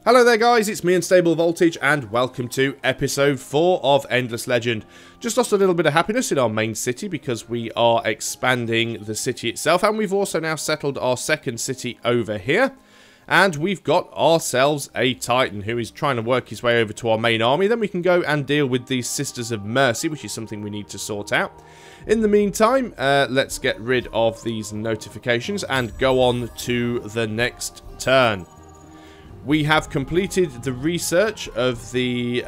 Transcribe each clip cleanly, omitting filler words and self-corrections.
Hello there guys, it's me Unstable Voltage and welcome to episode 4 of Endless Legend. Just lost a little bit of happiness in our main city because we are expanding the city itself, and we've also now settled our second city over here. And we've got ourselves a Titan who is trying to work his way over to our main army. Then we can go and deal with these Sisters of Mercy, which is something we need to sort out. In the meantime, let's get rid of these notifications and go on to the next turn. We have completed the research of the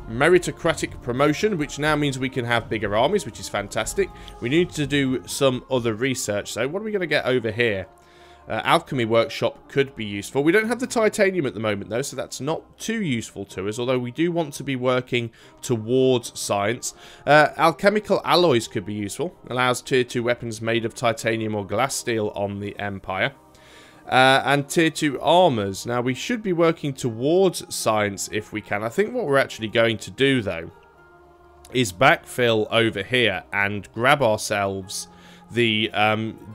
meritocratic promotion, which now means we can have bigger armies, which is fantastic. We need to do some other research. So what are we going to get over here? Alchemy workshop could be useful. We don't have the titanium at the moment though, so that's not too useful to us, although we do want to be working towards science. Alchemical alloys could be useful. Allows tier 2 weapons made of titanium or glass steel on the Empire. And tier 2 armors. Now we should be working towards science if we can. I think what we're actually going to do though is backfill over here and grab ourselves the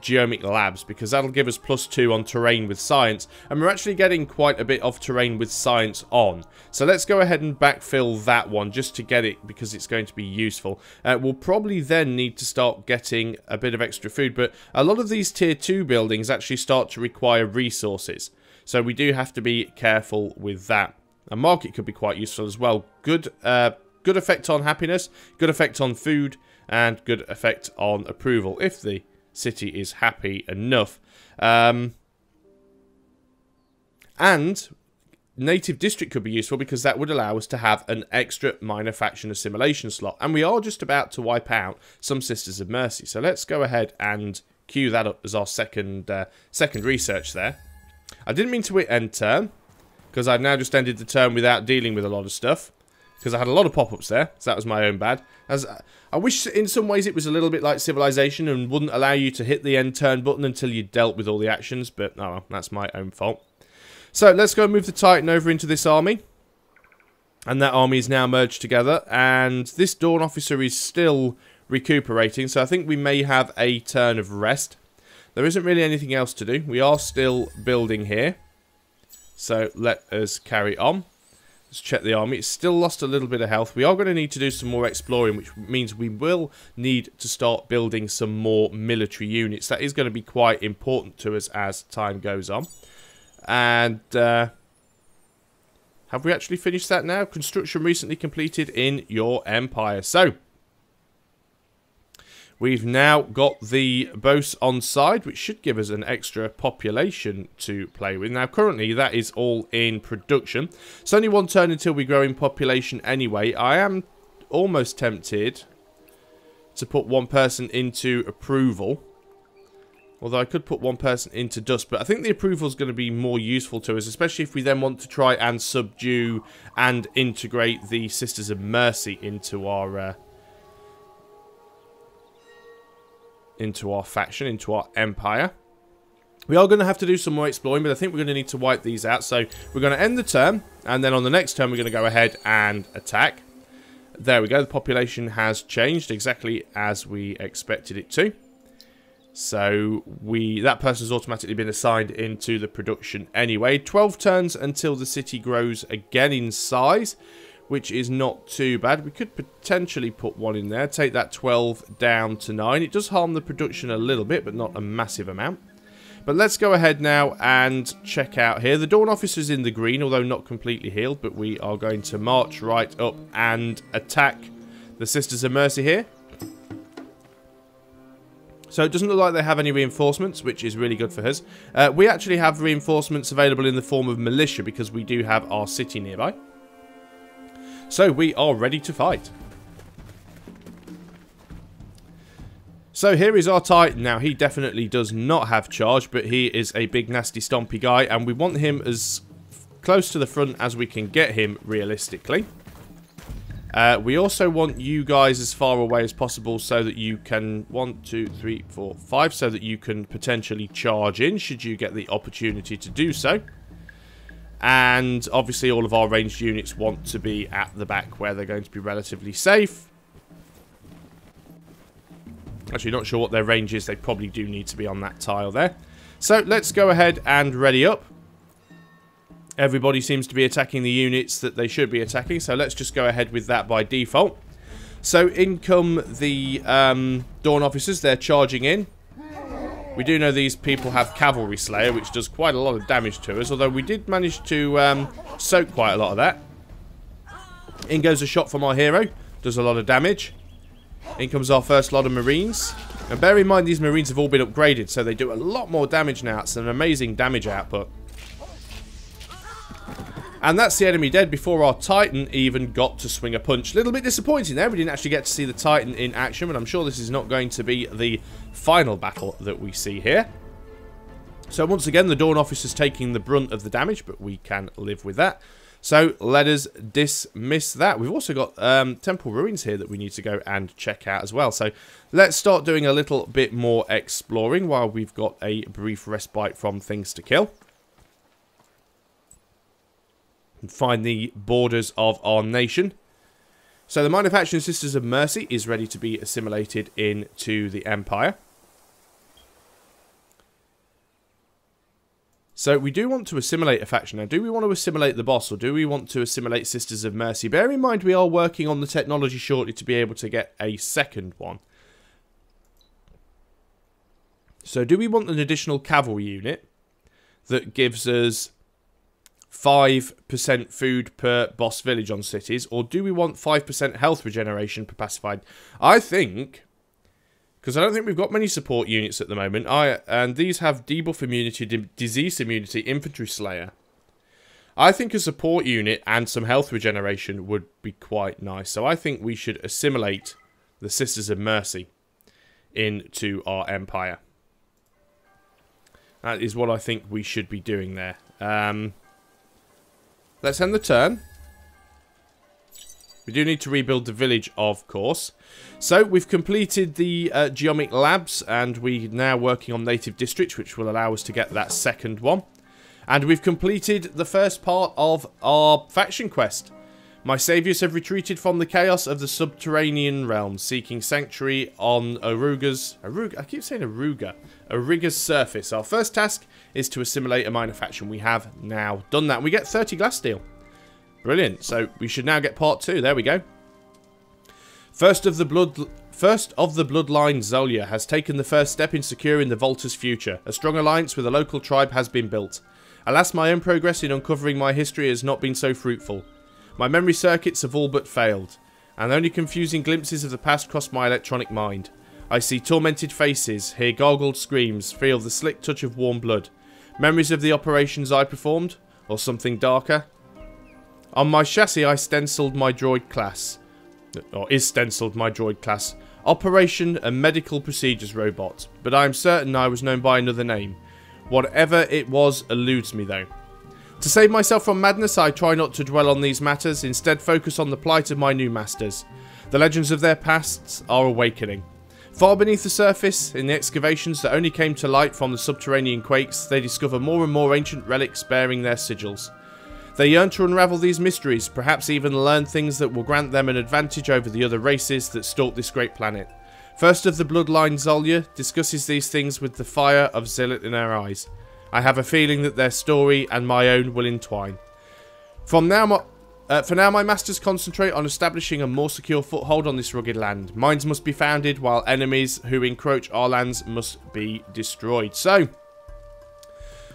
geomic labs, because that'll give us +2 on terrain with science, and we're actually getting quite a bit of terrain with science on. So let's go ahead and backfill that one just to get it, because it's going to be useful. We'll probably then need to start getting a bit of extra food, but a lot of these tier 2 buildings actually start to require resources, so we do have to be careful with that. A market could be quite useful as well. Good effect on happiness, good effect on food, and good effect on approval if the city is happy enough. And native district could be useful because that would allow us to have an extra minor faction assimilation slot. And we are just about to wipe out some Sisters of Mercy. So let's go ahead and queue that up as our second research there. I didn't mean to end turn, because I've now just ended the turn without dealing with a lot of stuff, because I had a lot of pop-ups there, so that was my own bad. I wish in some ways it was a little bit like Civilization and wouldn't allow you to hit the end turn button until you dealt with all the actions, but oh well, that's my own fault. So let's go and move the Titan over into this army. And that army is now merged together, and this Dawn Officer is still recuperating, so I think we may have a turn of rest. There isn't really anything else to do. We are still building here, so let us carry on. Let's check the army. It's still lost a little bit of health. We are going to need to do some more exploring, which means we will need to start building some more military units. That is going to be quite important to us as time goes on. And have we actually finished that now? Construction recently completed in your empire. So we've now got the boats on side, which should give us an extra population to play with. Now, currently, that is all in production. It's only one turn until we grow in population anyway. I am almost tempted to put one person into approval, although I could put one person into dust, but I think the approval is going to be more useful to us, especially if we then want to try and subdue and integrate the Sisters of Mercy into our faction, into our empire. We are going to have to do some more exploring, but I think we're going to need to wipe these out. So we're going to end the turn, and then on the next turn we're going to go ahead and attack. There we go. The population has changed exactly as we expected it to. So that person's automatically been assigned into the production anyway. 12 turns until the city grows again in size, which is not too bad. We could potentially put one in there, take that 12 down to 9. It does harm the production a little bit, but not a massive amount. But let's go ahead now and check out here. The Dawn Officer's in the green, although not completely healed, but we are going to march right up and attack the Sisters of Mercy here. So it doesn't look like they have any reinforcements, which is really good for us. We actually have reinforcements available in the form of militia, because we do have our city nearby. So we are ready to fight. So here is our Titan. Now, he definitely does not have charge, but he is a big nasty stompy guy, and we want him as close to the front as we can get him realistically. We also want you guys as far away as possible so that you can 1, 2, 3, 4, 5, so that you can potentially charge in should you get the opportunity to do so. And obviously all of our ranged units want to be at the back where they're going to be relatively safe. Actually, not sure what their range is. They probably do need to be on that tile there. So let's go ahead and ready up. Everybody seems to be attacking the units that they should be attacking, so let's just go ahead with that by default. So in come the Dawn officers, they're charging in. We do know these people have Cavalry Slayer, which does quite a lot of damage to us, although we did manage to soak quite a lot of that. In goes a shot from our hero, does a lot of damage. In comes our first lot of Marines. And bear in mind these Marines have all been upgraded, so they do a lot more damage now. It's an amazing damage output. And that's the enemy dead before our Titan even got to swing a punch. A little bit disappointing there. We didn't actually get to see the Titan in action, but I'm sure this is not going to be the final battle that we see here. So once again, the Dawn officer's taking the brunt of the damage, but we can live with that. So let us dismiss that. We've also got Temple Ruins here that we need to go and check out as well. So let's start doing a little bit more exploring while we've got a brief respite from things to kill. And find the borders of our nation. So the Minor Faction Sisters of Mercy is ready to be assimilated into the Empire. So we do want to assimilate a faction. Now, do we want to assimilate the boss, or do we want to assimilate Sisters of Mercy? Bear in mind we are working on the technology shortly to be able to get a second one. So do we want an additional cavalry unit that gives us 5% food per boss village on cities, or do we want 5% health regeneration per pacified? I think, because I don't think we've got many support units at the moment, and these have debuff immunity, disease immunity, infantry slayer. I think a support unit and some health regeneration would be quite nice. So I think we should assimilate the Sisters of Mercy into our empire. That is what I think we should be doing there. Let's end the turn. We do need to rebuild the village, of course. So we've completed the geomic labs, and we're now working on native districts, which will allow us to get that second one. And we've completed the first part of our faction quest. My saviors have retreated from the chaos of the subterranean realms, seeking sanctuary on Aruga's surface. Our first task is to assimilate a minor faction. We have now done that. We get 30 glass steel. Brilliant. So we should now get part 2. There we go. First of the bloodline Zolia has taken the first step in securing the Volta's future. A strong alliance with a local tribe has been built. Alas, my own progress in uncovering my history has not been so fruitful. My memory circuits have all but failed, and only confusing glimpses of the past cross my electronic mind. I see tormented faces, hear gargled screams, feel the slick touch of warm blood. Memories of the operations I performed, or something darker? On my chassis I stenciled my droid class, or is stenciled my droid class, Operation and Medical Procedures Robot, but I am certain I was known by another name. Whatever it was eludes me though. To save myself from madness, I try not to dwell on these matters, instead focus on the plight of my new masters. The legends of their pasts are awakening. Far beneath the surface, in the excavations that only came to light from the subterranean quakes, they discover more and more ancient relics bearing their sigils. They yearn to unravel these mysteries, perhaps even learn things that will grant them an advantage over the other races that stalk this great planet. First of the bloodline Zolia discusses these things with the fire of zealot in her eyes. I have a feeling that their story and my own will entwine. For now, my masters concentrate on establishing a more secure foothold on this rugged land. Mines must be founded, while enemies who encroach our lands must be destroyed. So,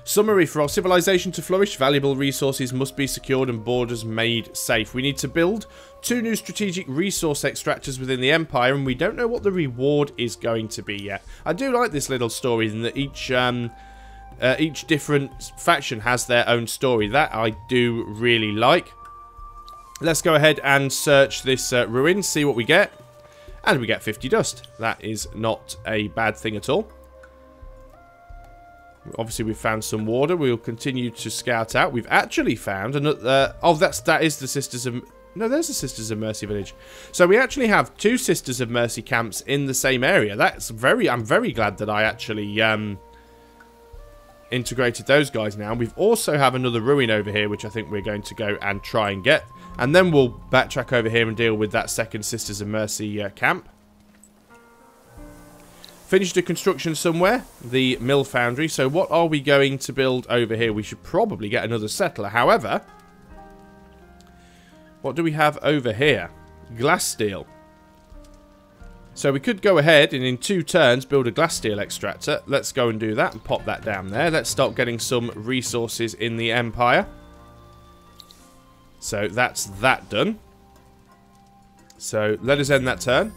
summary: for our civilization to flourish, valuable resources must be secured and borders made safe. We need to build 2 new strategic resource extractors within the Empire, and we don't know what the reward is going to be yet. I do like this little story in that each different faction has their own story. That I do really like. Let's go ahead and search this ruin, see what we get. And we get 50 dust. That is not a bad thing at all. Obviously, we've found some water. We'll continue to scout out. We've actually found another... oh, that is the Sisters of... no, there's the Sisters of Mercy village. So we actually have 2 Sisters of Mercy camps in the same area. That's very... I'm very glad that I actually... integrated those guys now. We've also have another ruin over here, which I think we're going to go and try and get. And then we'll backtrack over here and deal with that second Sisters of Mercy camp. Finished a construction somewhere, the mill foundry. So what are we going to build over here? We should probably get another settler. However, what do we have over here? Glass steel. So we could go ahead and in 2 turns build a glass steel extractor. Let's go and do that and pop that down there. Let's start getting some resources in the Empire. So that's that done. So let us end that turn.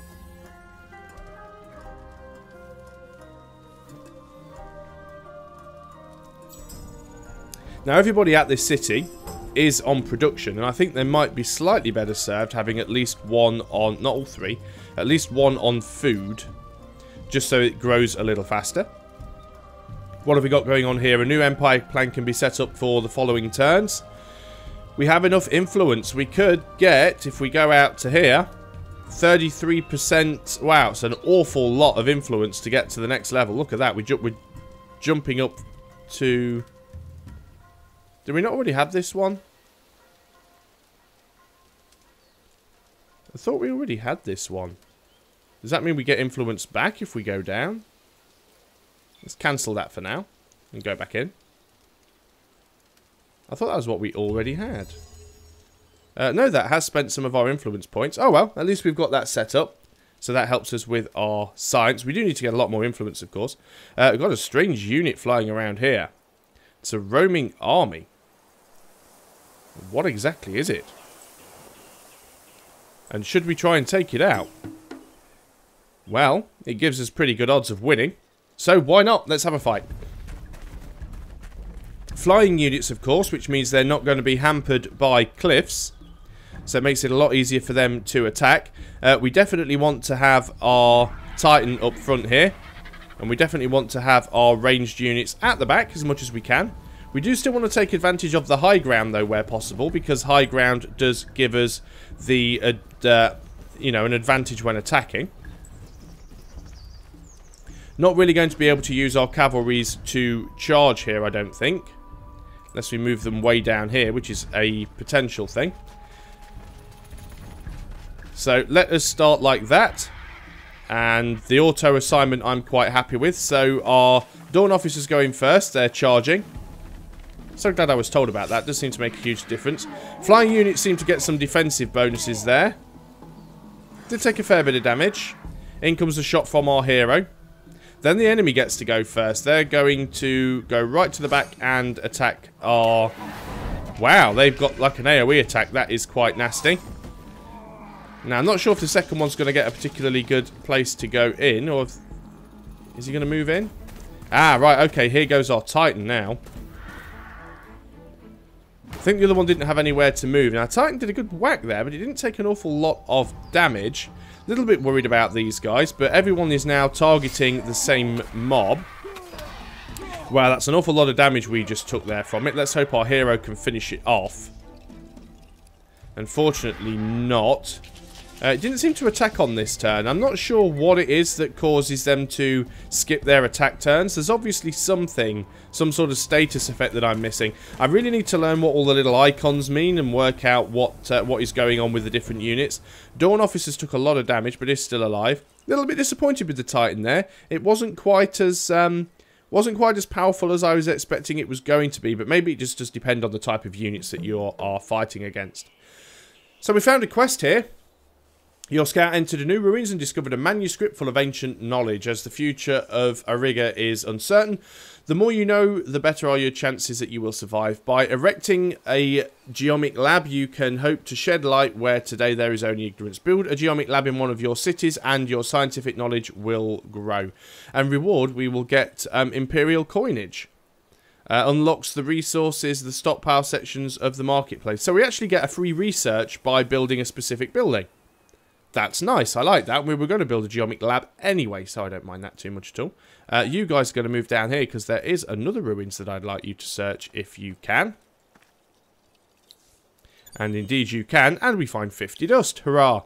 Now everybody at this city is on production, and I think they might be slightly better served having at least one on, not all 3, at least one on food, just so it grows a little faster. What have we got going on here? A new empire plan can be set up for the following turns. We have enough influence. We could get, if we go out to here, 33%. Wow, it's an awful lot of influence to get to the next level. Look at that. We're jumping up to... Did we not already have this one? I thought we already had this one. Does that mean we get influence back if we go down? Let's cancel that for now and go back in. I thought that was what we already had. No, that has spent some of our influence points. Oh well, at least we've got that set up. So that helps us with our science. We do need to get a lot more influence, of course. We've got a strange unit flying around here. It's a roaming army. What exactly is it? And should we try and take it out? Well, it gives us pretty good odds of winning. So why not? Let's have a fight. Flying units, of course, which means they're not going to be hampered by cliffs. So it makes it a lot easier for them to attack. We definitely want to have our Titan up front here. And we definitely want to have our ranged units at the back as much as we can. We do still want to take advantage of the high ground, though, where possible, because high ground does give us the, you know, an advantage when attacking. Not really going to be able to use our cavalries to charge here, I don't think. Unless we move them way down here, which is a potential thing. So let us start like that. And the auto assignment I'm quite happy with. So our Dawn officers going first. They're charging. So glad I was told about that. Does seem to make a huge difference. Flying units seem to get some defensive bonuses there. Did take a fair bit of damage. In comes a shot from our hero. Then the enemy gets to go first. They're going to go right to the back and attack our... Wow, they've got like an AoE attack. That is quite nasty. Now, I'm not sure if the second one's going to get a particularly good place to go in. Or if... Is he going to move in? Ah, right, okay. Here goes our Titan now. I think the other one didn't have anywhere to move. Now, Titan did a good whack there, but he didn't take an awful lot of damage. A little bit worried about these guys, but everyone is now targeting the same mob. Wow, that's an awful lot of damage we just took there from it. Let's hope our hero can finish it off. Unfortunately not. It didn't seem to attack on this turn. I'm not sure what it is that causes them to skip their attack turns. There's obviously something, some sort of status effect that I'm missing. I really need to learn what all the little icons mean and work out what is going on with the different units. Dawn officers took a lot of damage, but is still alive. A little bit disappointed with the Titan there. It wasn't quite as powerful as I was expecting it was going to be, but maybe it just does depend on the type of units that you are fighting against. So we found a quest here. Your scout entered a new ruins and discovered a manuscript full of ancient knowledge. As the future of Ariga is uncertain, the more you know, the better are your chances that you will survive. By erecting a geomic lab, you can hope to shed light where today there is only ignorance. Build a geomic lab in one of your cities and your scientific knowledge will grow. And reward, we will get imperial coinage. Unlocks the resources, the stockpile sections of the marketplace. So we actually get a free research by building a specific building. That's nice. I like that. We were going to build a geomic lab anyway, so I don't mind that too much at all. You guys are going to move down here because there is another ruins that I'd like you to search if you can. And indeed you can. And we find 50 dust. Hurrah.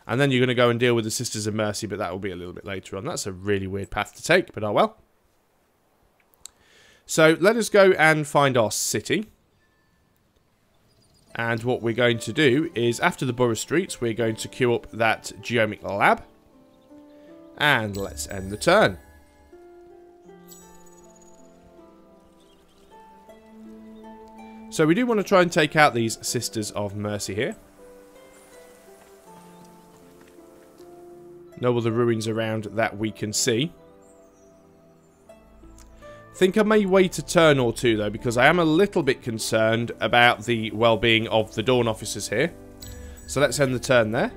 And then you're going to go and deal with the Sisters of Mercy, but that will be a little bit later on. That's a really weird path to take, but oh well. So let us go and find our city. And what we're going to do is, after the borough streets, we're going to queue up that geomic lab. And let's end the turn. So we do want to try and take out these Sisters of Mercy here. No other ruins around that we can see. Think I may wait a turn or two though, because I am a little bit concerned about the well-being of the Dawn officers here. So let's end the turn there.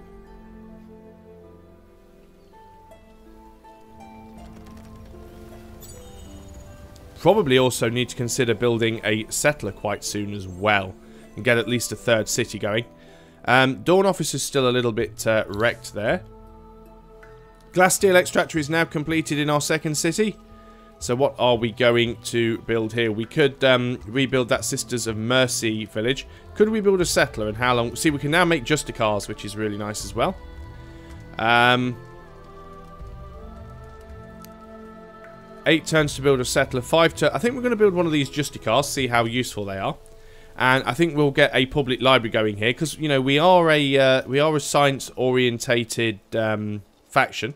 Probably also need to consider building a settler quite soon as well, and get at least a third city going. Dawn officers still a little bit wrecked there. Glass steel extractor is now completed in our second city. So what are we going to build here? We could rebuild that Sisters of Mercy village. Could we build a settler, and how long? See, we can now make Justicars, which is really nice as well. 8 turns to build a settler, 5 turns. I think we're going to build one of these Justicars, see how useful they are. And I think we'll get a public library going here, because, you know, we are a science-orientated faction.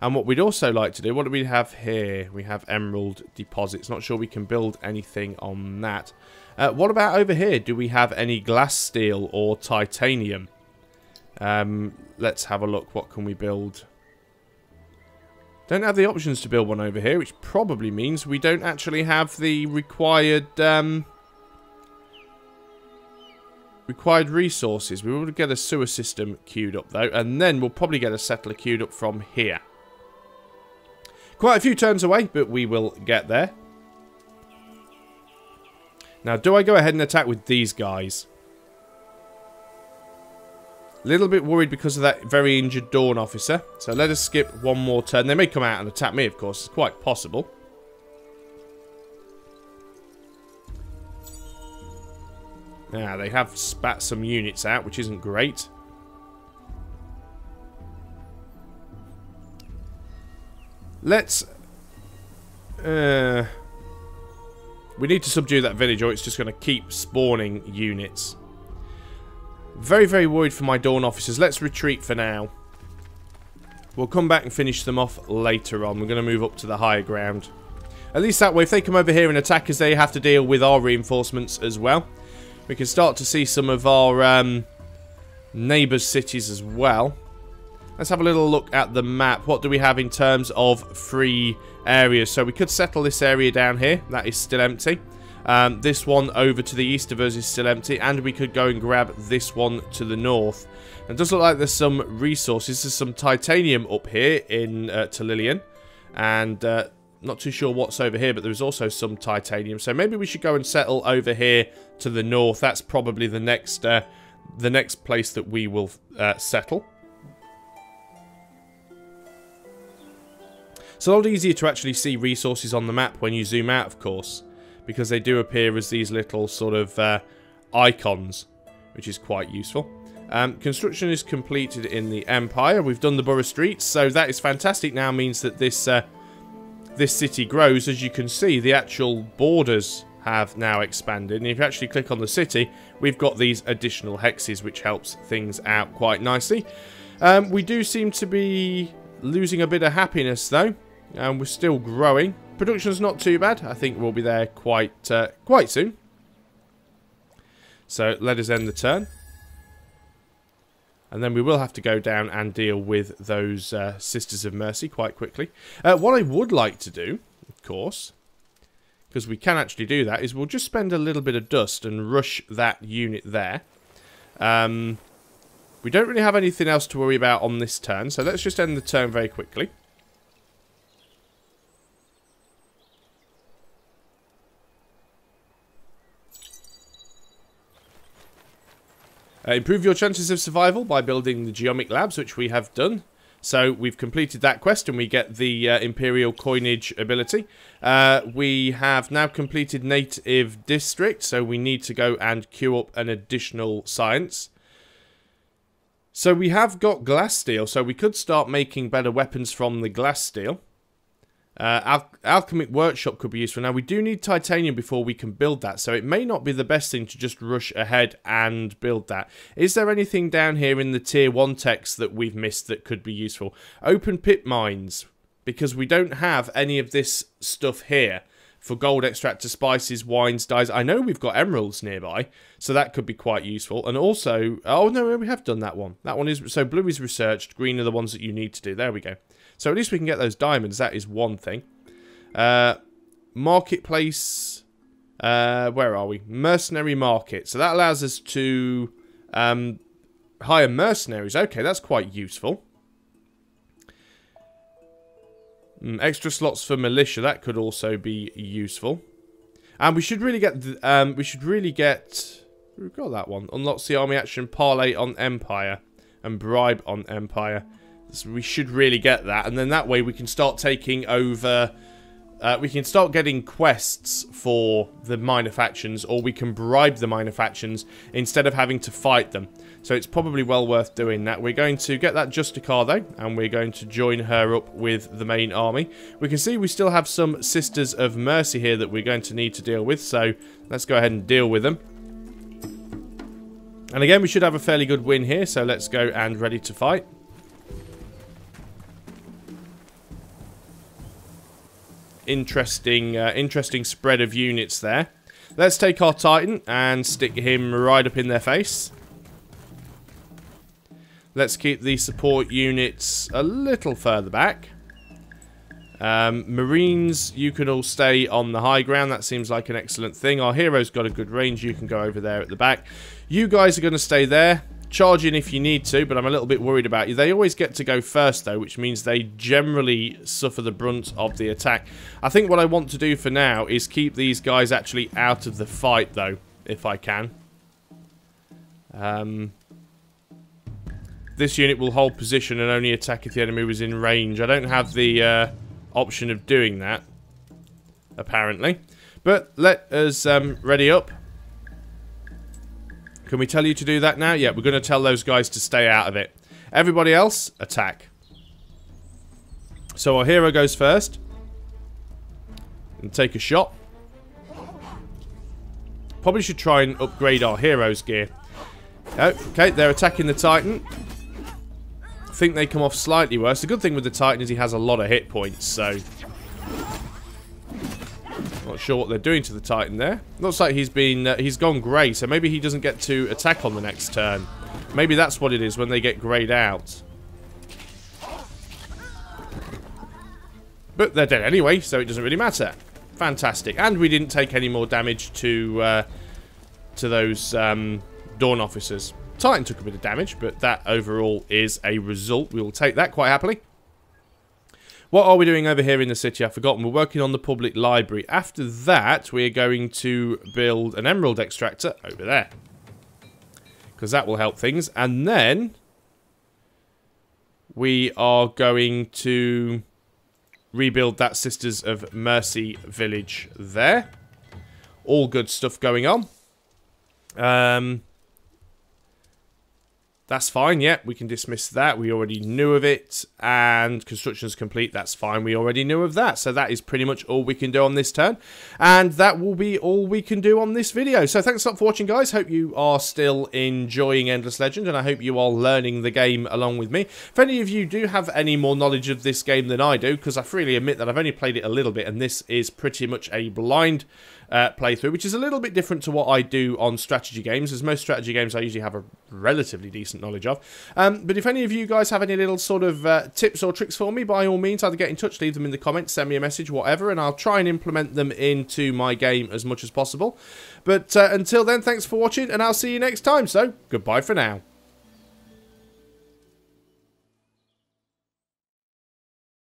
And what we'd also like to do, what do we have here? We have emerald deposits. Not sure we can build anything on that. What about over here? Do we have any glass steel or titanium? Let's have a look. What can we build? Don't have the options to build one over here, which probably means we don't actually have the required resources. We will get a sewer system queued up though, and then we'll probably get a settler queued up from here. Quite a few turns away, but we will get there. Now, do I go ahead and attack with these guys? Little bit worried because of that very injured Dawn officer. So let us skip one more turn. They may come out and attack me, of course. It's quite possible. Now, they have spat some units out, which isn't great. Let's... we need to subdue that village, or it's just going to keep spawning units. Very, very worried for my Dawn officers. Let's retreat for now. We'll come back and finish them off later on. We're going to move up to the higher ground. At least that way, if they come over here and attack us, they have to deal with our reinforcements as well. We can start to see some of our neighbours' cities as well. Let's have a little look at the map. What do we have in terms of free areas? So we could settle this area down here. That is still empty. This one over to the east of us is still empty. And we could go and grab this one to the north. It does look like there's some resources. There's some titanium up here in Lillian. And not too sure what's over here, but there's also some titanium. So maybe we should go and settle over here to the north. That's probably the next place that we will settle. It's a lot easier to actually see resources on the map when you zoom out, of course, because they do appear as these little sort of icons, which is quite useful. Construction is completed in the Empire. We've done the borough streets, so that is fantastic. Now means that this this city grows. As you can see, the actual borders have now expanded, and if you actually click on the city, we've got these additional hexes, which helps things out quite nicely. We do seem to be losing a bit of happiness though. We're still growing. Production's not too bad. I think we'll be there quite soon. So let us end the turn. And then we will have to go down and deal with those Sisters of Mercy quite quickly. What I would like to do, of course, because we can actually do that, is we'll just spend a little bit of dust and rush that unit there. We don't really have anything else to worry about on this turn, so let's just end the turn very quickly. Improve your chances of survival by building the geomic labs, which we have done. So we've completed that quest and we get the Imperial Coinage ability. We have now completed Native District, so we need to go and queue up an additional science. So we have got glass steel, so we could start making better weapons from the glass steel. Alchemic Workshop could be useful. Now, we do need titanium before we can build that, so it may not be the best thing to just rush ahead and build that. Is there anything down here in the Tier 1 text that we've missed that could be useful? Open pit mines, because we don't have any of this stuff here for gold extractor, spices, wines, dyes. I know we've got emeralds nearby, so that could be quite useful. And also, oh no, we have done that one. That one is, so blue is researched, green are the ones that you need to do. There we go. So at least we can get those diamonds. That is one thing. Marketplace. Where are we? Mercenary market. So that allows us to hire mercenaries. Okay, that's quite useful. Extra slots for militia. That could also be useful. And we should really get. We've got that one. Unlocks the army action. Parlay on Empire and bribe on Empire. So we should really get that, and then that way we can start taking over. We can start getting quests for the minor factions, or we can bribe the minor factions instead of having to fight them. So it's probably well worth doing that. We're going to get that Justicar though, and we're going to join her up with the main army. We can see we still have some Sisters of Mercy here that we're going to need to deal with, so let's go ahead and deal with them. And again, we should have a fairly good win here, so let's go and ready to fight. Interesting spread of units there. Let's take our Titan and stick him right up in their face. Let's keep the support units a little further back. Marines, you can all stay on the high ground. That seems like an excellent thing. Our hero's got a good range. You can go over there at the back. You guys are going to stay there. Charge in if you need to, but I'm a little bit worried about you. They always get to go first, though, which means they generally suffer the brunt of the attack. I think what I want to do for now is keep these guys actually out of the fight, though, if I can. This unit will hold position and only attack if the enemy was in range. I don't have the option of doing that, apparently. But let us ready up. Can we tell you to do that now? Yeah, we're going to tell those guys to stay out of it. Everybody else, attack. So our hero goes first. And take a shot. Probably should try and upgrade our hero's gear. Okay, they're attacking the Titan. I think they come off slightly worse. The good thing with the Titan is he has a lot of hit points, so... Not sure what they're doing to the Titan there. Looks like he's gone grey, so maybe he doesn't get to attack on the next turn. Maybe that's what it is when they get greyed out. But they're dead anyway, so it doesn't really matter. Fantastic. And we didn't take any more damage to those Dawn officers. Titan took a bit of damage, but that overall is a result. We will take that quite happily. What are we doing over here in the city? I've forgotten. We're working on the public library. After that, we're going to build an emerald extractor over there. Because that will help things. And then we are going to rebuild that Sisters of Mercy village there. All good stuff going on. That's fine, yeah, we can dismiss that. We already knew of it. And construction's complete, that's fine. We already knew of that. So that is pretty much all we can do on this turn. And that will be all we can do on this video. So thanks a lot for watching, guys. Hope you are still enjoying Endless Legend. And I hope you are learning the game along with me. If any of you do have any more knowledge of this game than I do, because I freely admit that I've only played it a little bit. And this is pretty much a blind playthrough, which is a little bit different to what I do on strategy games, as most strategy games I usually have a relatively decent knowledge of. But if any of you guys have any little sort of tips or tricks for me, by all means, either get in touch, leave them in the comments, send me a message, whatever, and I'll try and implement them into my game as much as possible. But until then, thanks for watching, and I'll see you next time, so goodbye for now.